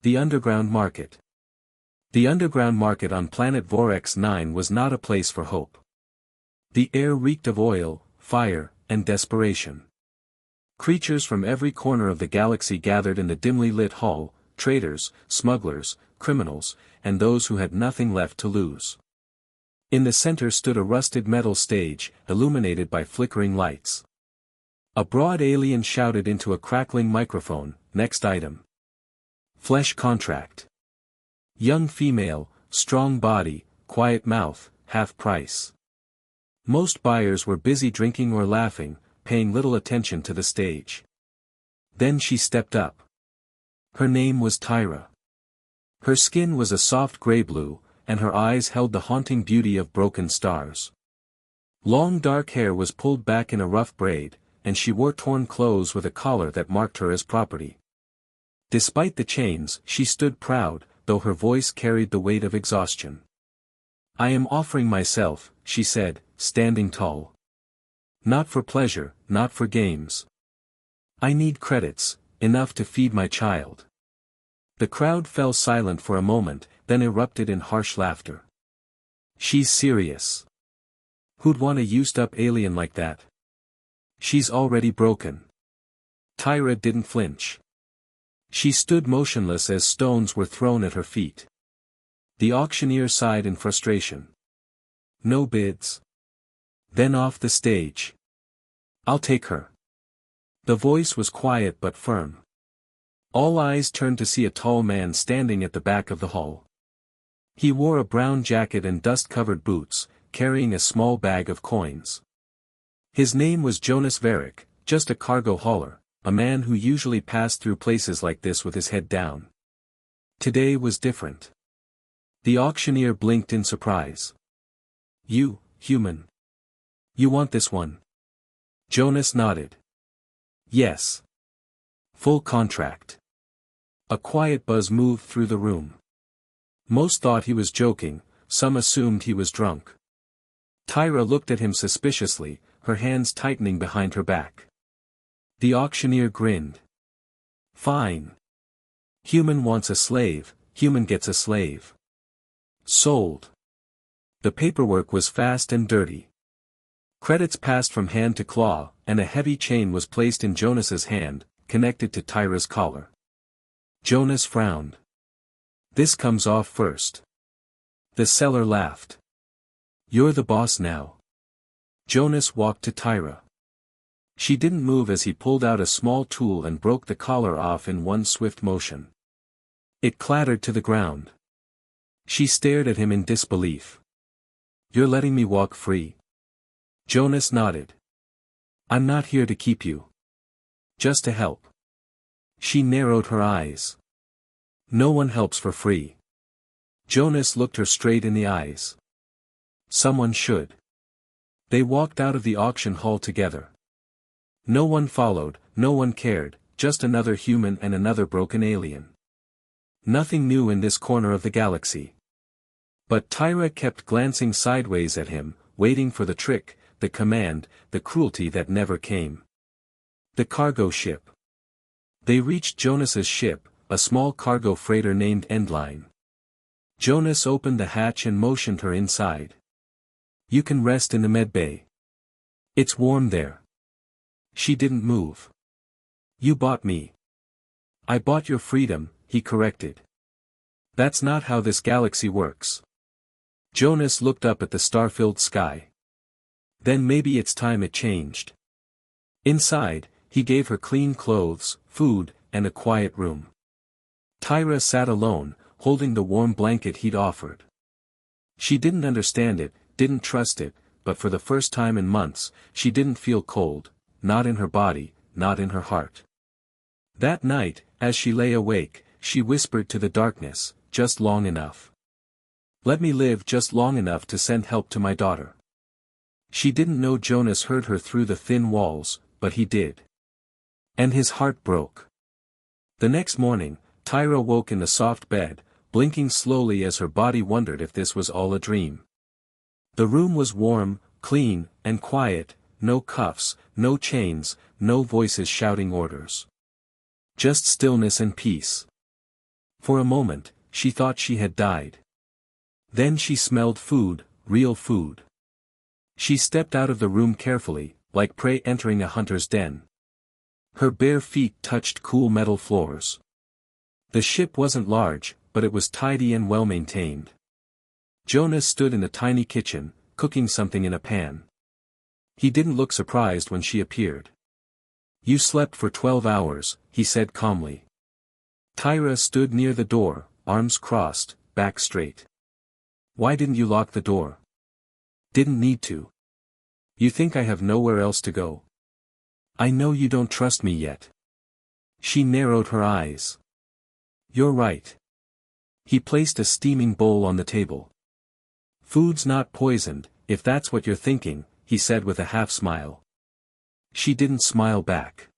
The underground market. The underground market on planet Vorex 9 was not a place for hope. The air reeked of oil, fire, and desperation. Creatures from every corner of the galaxy gathered in the dimly lit hall, traders, smugglers, criminals, and those who had nothing left to lose. In the center stood a rusted metal stage, illuminated by flickering lights. A broad alien shouted into a crackling microphone, "Next item. Flesh contract. Young female, strong body, quiet mouth, half price." Most buyers were busy drinking or laughing, paying little attention to the stage. Then she stepped up. Her name was Tyra. Her skin was a soft gray-blue, and her eyes held the haunting beauty of broken stars. Long dark hair was pulled back in a rough braid, and she wore torn clothes with a collar that marked her as property. Despite the chains, she stood proud, though her voice carried the weight of exhaustion. "I am offering myself," she said, standing tall. "Not for pleasure, not for games. I need credits, enough to feed my child." The crowd fell silent for a moment, then erupted in harsh laughter. "She's serious. Who'd want a used-up alien like that? She's already broken." Tyra didn't flinch. She stood motionless as stones were thrown at her feet. The auctioneer sighed in frustration. "No bids." Then off the stage. "I'll take her." The voice was quiet but firm. All eyes turned to see a tall man standing at the back of the hall. He wore a brown jacket and dust-covered boots, carrying a small bag of coins. His name was Jonas Vorex, just a cargo hauler, a man who usually passed through places like this with his head down. Today was different. The auctioneer blinked in surprise. "You, human. You want this one?" Jonas nodded. "Yes. Full contract." A quiet buzz moved through the room. Most thought he was joking, some assumed he was drunk. Tyra looked at him suspiciously, her hands tightening behind her back. The auctioneer grinned. "Fine. Human wants a slave, human gets a slave. Sold." The paperwork was fast and dirty. Credits passed from hand to claw, and a heavy chain was placed in Jonas's hand, connected to Tyra's collar. Jonas frowned. "This comes off first." The seller laughed. "You're the boss now." Jonas walked to Tyra. She didn't move as he pulled out a small tool and broke the collar off in one swift motion. It clattered to the ground. She stared at him in disbelief. "You're letting me walk free?" Jonas nodded. "I'm not here to keep you. Just to help." She narrowed her eyes. "No one helps for free." Jonas looked her straight in the eyes. "Someone should." They walked out of the auction hall together. No one followed, no one cared, just another human and another broken alien. Nothing new in this corner of the galaxy. But Tyra kept glancing sideways at him, waiting for the trick, the command, the cruelty that never came. The cargo ship. They reached Jonas's ship, a small cargo freighter named Endline. Jonas opened the hatch and motioned her inside. "You can rest in the medbay. It's warm there." She didn't move. "You bought me." "I bought your freedom," he corrected. "That's not how this galaxy works." Jonas looked up at the star-filled sky. Then maybe it's time it changed. Inside, he gave her clean clothes, food, and a quiet room. Tyra sat alone, holding the warm blanket he'd offered. She didn't understand it, didn't trust it, but for the first time in months, she didn't feel cold, not in her body, not in her heart. That night, as she lay awake, she whispered to the darkness, "Just long enough. Let me live just long enough to send help to my daughter." She didn't know Jonas heard her through the thin walls, but he did. And his heart broke. The next morning, Tyra woke in the soft bed, blinking slowly as her body wondered if this was all a dream. The room was warm, clean, and quiet, no cuffs, no chains, no voices shouting orders. Just stillness and peace. For a moment, she thought she had died. Then she smelled food, real food. She stepped out of the room carefully, like prey entering a hunter's den. Her bare feet touched cool metal floors. The ship wasn't large, but it was tidy and well maintained. Jonas stood in the tiny kitchen, cooking something in a pan. He didn't look surprised when she appeared. "You slept for 12 hours, he said calmly. Tyra stood near the door, arms crossed, back straight. "Why didn't you lock the door?" "Didn't need to. You think I have nowhere else to go?" "I know you don't trust me yet." She narrowed her eyes. "You're right." He placed a steaming bowl on the table. "Food's not poisoned, if that's what you're thinking," he said with a half-smile. She didn't smile back.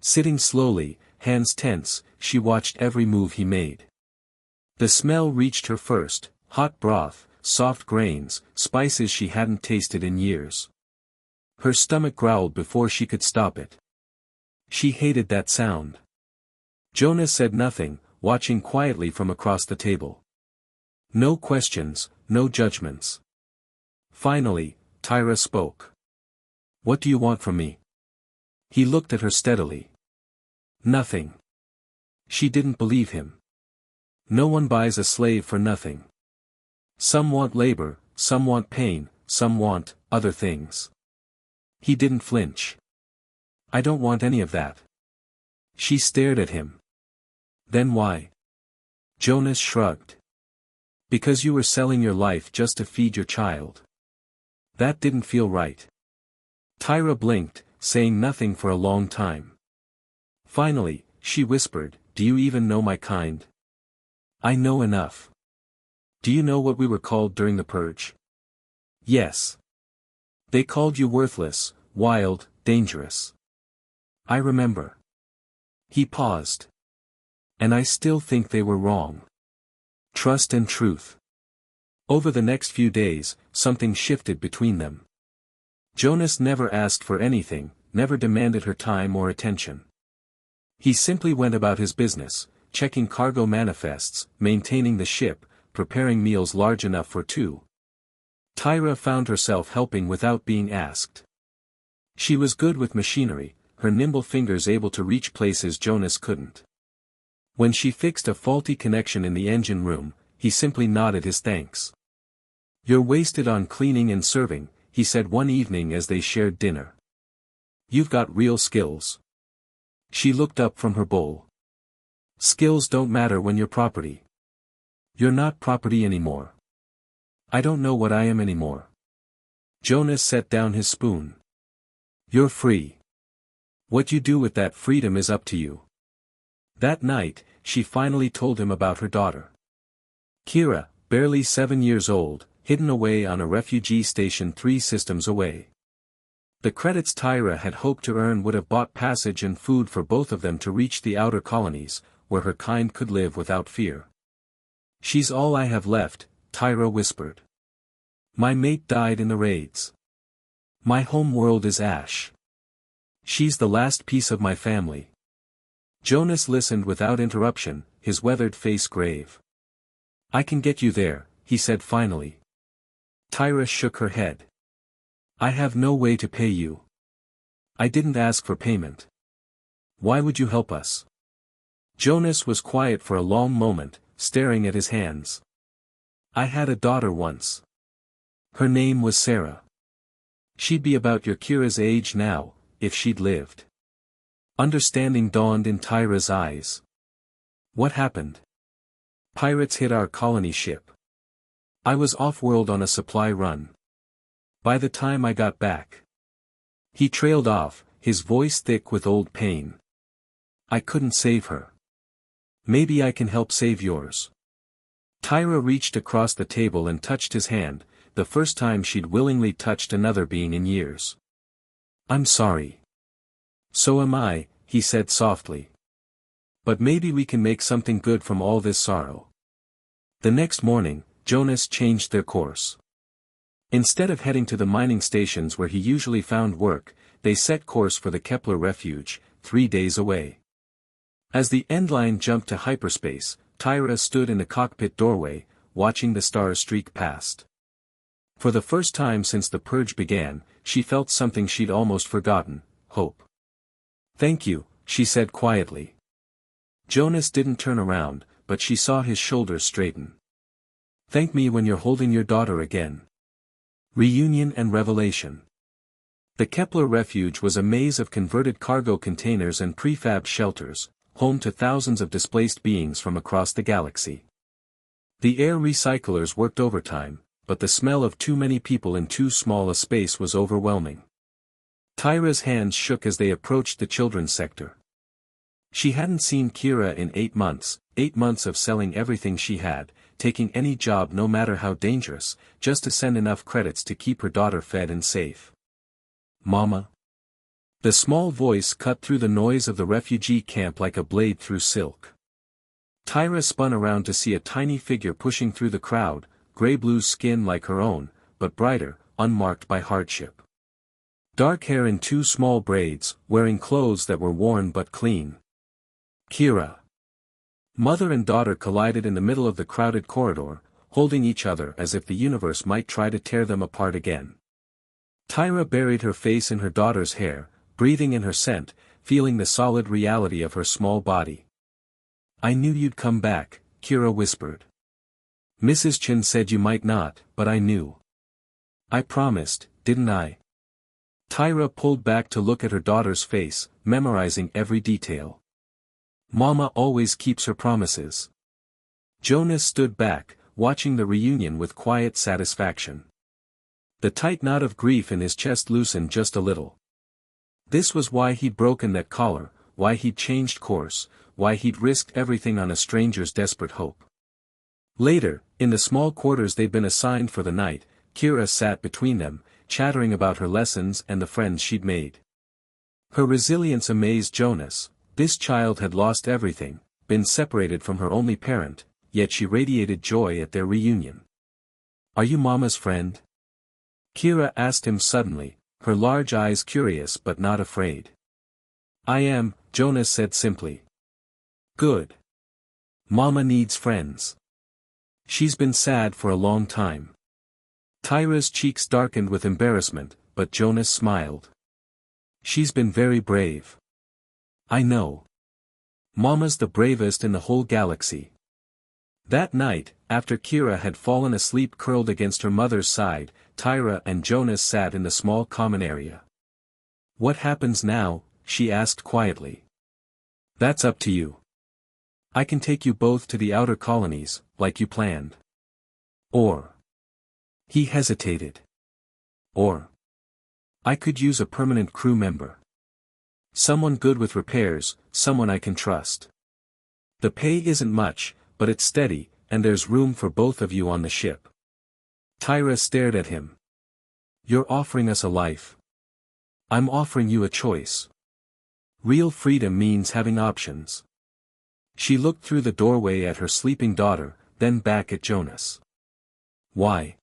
Sitting slowly, hands tense, she watched every move he made. The smell reached her first, hot broth, soft grains, spices she hadn't tasted in years. Her stomach growled before she could stop it. She hated that sound. Jonas said nothing, watching quietly from across the table. No questions, no judgments. Finally, Tyra spoke. "What do you want from me?" He looked at her steadily. "Nothing." She didn't believe him. No one buys a slave for nothing. Some want labor, some want pain, some want other things. He didn't flinch. "I don't want any of that." She stared at him. "Then why?" Jonas shrugged. "Because you were selling your life just to feed your child. That didn't feel right." Tyra blinked, saying nothing for a long time. Finally, she whispered, "Do you even know my kind?" "I know enough." "Do you know what we were called during the purge?" "Yes. They called you worthless, wild, dangerous." "I remember." He paused. "And I still think they were wrong. Trust and truth." Over the next few days, something shifted between them. Jonas never asked for anything, never demanded her time or attention. He simply went about his business, checking cargo manifests, maintaining the ship, preparing meals large enough for two. Tyra found herself helping without being asked. She was good with machinery, her nimble fingers able to reach places Jonas couldn't. When she fixed a faulty connection in the engine room, he simply nodded his thanks. "You're wasted on cleaning and serving," he said one evening as they shared dinner. "You've got real skills." She looked up from her bowl. "Skills don't matter when you're property." "You're not property anymore." "I don't know what I am anymore." Jonas set down his spoon. "You're free. What you do with that freedom is up to you." That night, she finally told him about her daughter. Kira, barely 7 years old, hidden away on a refugee station 3 systems away. The credits Tyra had hoped to earn would have bought passage and food for both of them to reach the outer colonies, where her kind could live without fear. "She's all I have left," Tyra whispered. "My mate died in the raids. My home world is ash. She's the last piece of my family." Jonas listened without interruption, his weathered face grave. "I can get you there," he said finally. Tyra shook her head. "I have no way to pay you. I didn't ask for payment. Why would you help us?" Jonas was quiet for a long moment, staring at his hands. "I had a daughter once. Her name was Sarah. She'd be about your Kira's age now, if she'd lived." Understanding dawned in Tyra's eyes. "What happened?" "Pirates hit our colony ship. I was off-world on a supply run. By the time I got back..." He trailed off, his voice thick with old pain. "I couldn't save her. Maybe I can help save yours." Tyra reached across the table and touched his hand, the first time she'd willingly touched another being in years. "I'm sorry." "So am I," he said softly. "But maybe we can make something good from all this sorrow." The next morning, Jonas changed their course. Instead of heading to the mining stations where he usually found work, they set course for the Kepler refuge, 3 days away. As the endline jumped to hyperspace, Tyra stood in the cockpit doorway, watching the stars streak past. For the first time since the purge began, she felt something she'd almost forgotten: hope. "Thank you," she said quietly. Jonas didn't turn around, but she saw his shoulders straighten. "Thank me when you're holding your daughter again." Reunion and revelation. The Kepler refuge was a maze of converted cargo containers and prefab shelters, home to thousands of displaced beings from across the galaxy. The air recyclers worked overtime, but the smell of too many people in too small a space was overwhelming. Tyra's hands shook as they approached the children's sector. She hadn't seen Kira in 8 months, 8 months of selling everything she had, taking any job no matter how dangerous, just to send enough credits to keep her daughter fed and safe. "Mama?" The small voice cut through the noise of the refugee camp like a blade through silk. Tyra spun around to see a tiny figure pushing through the crowd, gray-blue skin like her own, but brighter, unmarked by hardship. Dark hair in 2 small braids, wearing clothes that were worn but clean. Kira. Mother and daughter collided in the middle of the crowded corridor, holding each other as if the universe might try to tear them apart again. Tyra buried her face in her daughter's hair, breathing in her scent, feeling the solid reality of her small body. "I knew you'd come back," Kira whispered. "Mrs. Chen said you might not, but I knew. I promised, didn't I?" Tyra pulled back to look at her daughter's face, memorizing every detail. "Mama always keeps her promises." Jonas stood back, watching the reunion with quiet satisfaction. The tight knot of grief in his chest loosened just a little. This was why he'd broken that collar, why he'd changed course, why he'd risked everything on a stranger's desperate hope. Later, in the small quarters they'd been assigned for the night, Kira sat between them, chattering about her lessons and the friends she'd made. Her resilience amazed Jonas. This child had lost everything, been separated from her only parent, yet she radiated joy at their reunion. "Are you Mama's friend?" Kira asked him suddenly, her large eyes curious but not afraid. "I am," Jonas said simply. "Good. Mama needs friends. She's been sad for a long time." Tyra's cheeks darkened with embarrassment, but Jonas smiled. "She's been very brave." "I know. Mama's the bravest in the whole galaxy." That night, after Kira had fallen asleep curled against her mother's side, Tyra and Jonas sat in the small common area. "What happens now?" she asked quietly. "That's up to you. I can take you both to the outer colonies, like you planned. Or..." He hesitated. "Or... I could use a permanent crew member. Someone good with repairs, someone I can trust. The pay isn't much, but it's steady, and there's room for both of you on the ship." Tyra stared at him. "You're offering us a life. I'm offering you a choice. Real freedom means having options." She looked through the doorway at her sleeping daughter, then back at Jonas. "Why?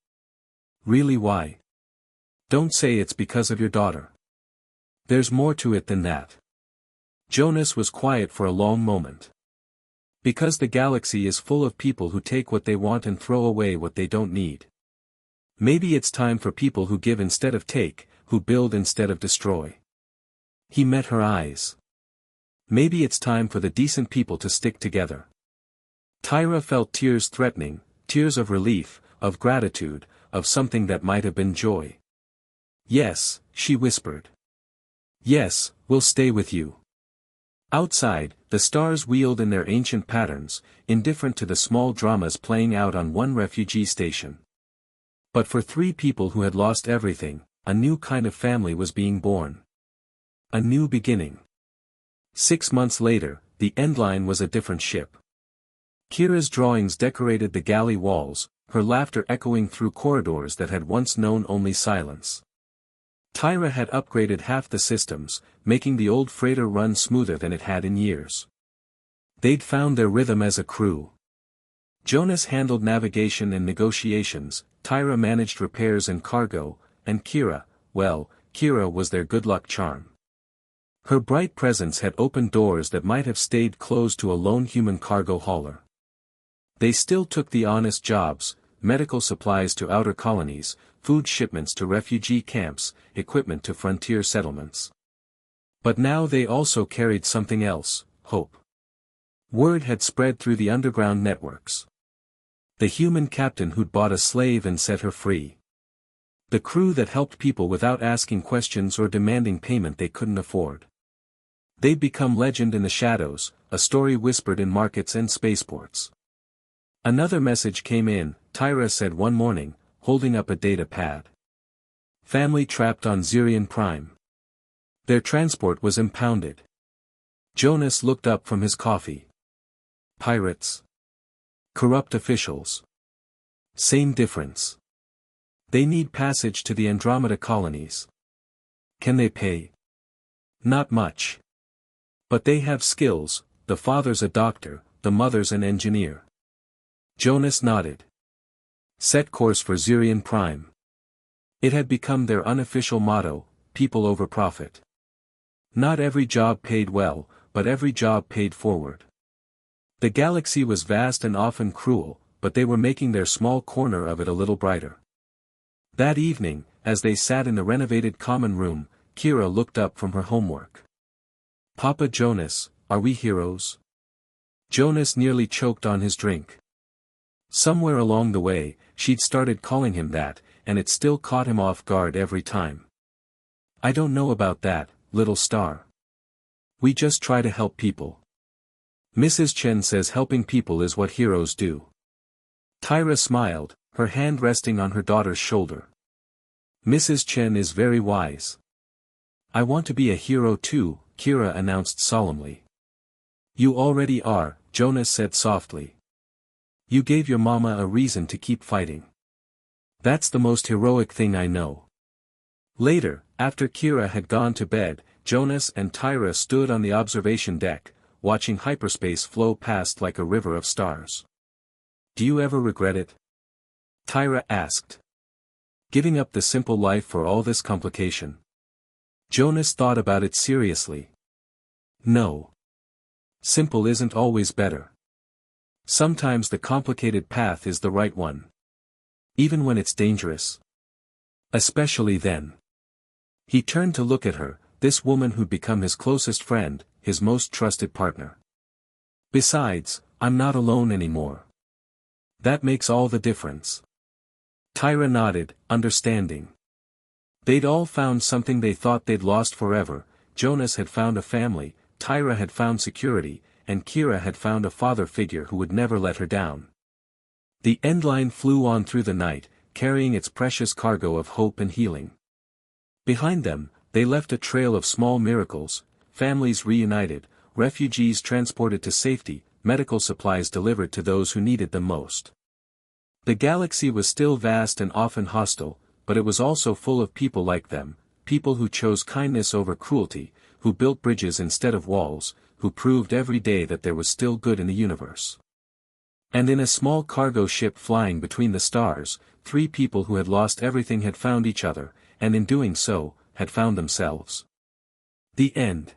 Really why? Don't say it's because of your daughter. There's more to it than that." Jonas was quiet for a long moment. "Because the galaxy is full of people who take what they want and throw away what they don't need. Maybe it's time for people who give instead of take, who build instead of destroy." He met her eyes. "Maybe it's time for the decent people to stick together." Tyra felt tears threatening, tears of relief, of gratitude, of something that might have been joy. "Yes," she whispered. "Yes, we'll stay with you." Outside, the stars wheeled in their ancient patterns, indifferent to the small dramas playing out on one refugee station. But for 3 people who had lost everything, a new kind of family was being born. A new beginning. 6 months later, the endline was a different ship. Kira's drawings decorated the galley walls, her laughter echoing through corridors that had once known only silence. Tyra had upgraded half the systems, making the old freighter run smoother than it had in years. They'd found their rhythm as a crew. Jonas handled navigation and negotiations, Tyra managed repairs and cargo, and Kira, well, Kira was their good luck charm. Her bright presence had opened doors that might have stayed closed to a lone human cargo hauler. They still took the honest jobs, medical supplies to outer colonies, food shipments to refugee camps, equipment to frontier settlements. But now they also carried something else, hope. Word had spread through the underground networks. The human captain who'd bought a slave and set her free. The crew that helped people without asking questions or demanding payment they couldn't afford. They'd become legend in the shadows, a story whispered in markets and spaceports. Another message came in, Tyra said one morning, holding up a data pad. Family trapped on Zirian Prime. Their transport was impounded. Jonas looked up from his coffee. Pirates. Corrupt officials. Same difference. They need passage to the Andromeda colonies. Can they pay? Not much. But they have skills, the father's a doctor, the mother's an engineer. Jonas nodded. Set course for Zirian Prime. It had become their unofficial motto, people over profit. Not every job paid well, but every job paid forward. The galaxy was vast and often cruel, but they were making their small corner of it a little brighter. That evening, as they sat in the renovated common room, Kira looked up from her homework. Papa Jonas, are we heroes? Jonas nearly choked on his drink. Somewhere along the way, she'd started calling him that, and it still caught him off guard every time. I don't know about that, little star. We just try to help people. Mrs. Chen says helping people is what heroes do. Tyra smiled, her hand resting on her daughter's shoulder. Mrs. Chen is very wise. I want to be a hero too, Kira announced solemnly. You already are, Jonas said softly. You gave your mama a reason to keep fighting. That's the most heroic thing I know. Later, after Kira had gone to bed, Jonas and Tyra stood on the observation deck, watching hyperspace flow past like a river of stars. Do you ever regret it? Tyra asked. Giving up the simple life for all this complication. Jonas thought about it seriously. No. Simple isn't always better. Sometimes the complicated path is the right one. Even when it's dangerous. Especially then. He turned to look at her, this woman who'd become his closest friend, his most trusted partner. Besides, I'm not alone anymore. That makes all the difference. Tyra nodded, understanding. They'd all found something they thought they'd lost forever. Jonas had found a family, Tyra had found security, and Kira had found a father figure who would never let her down. The Endline flew on through the night, carrying its precious cargo of hope and healing. Behind them, they left a trail of small miracles, families reunited, refugees transported to safety, medical supplies delivered to those who needed them most. The galaxy was still vast and often hostile, but it was also full of people like them, people who chose kindness over cruelty, who built bridges instead of walls, who proved every day that there was still good in the universe. And in a small cargo ship flying between the stars, 3 people who had lost everything had found each other, and in doing so, had found themselves. The end.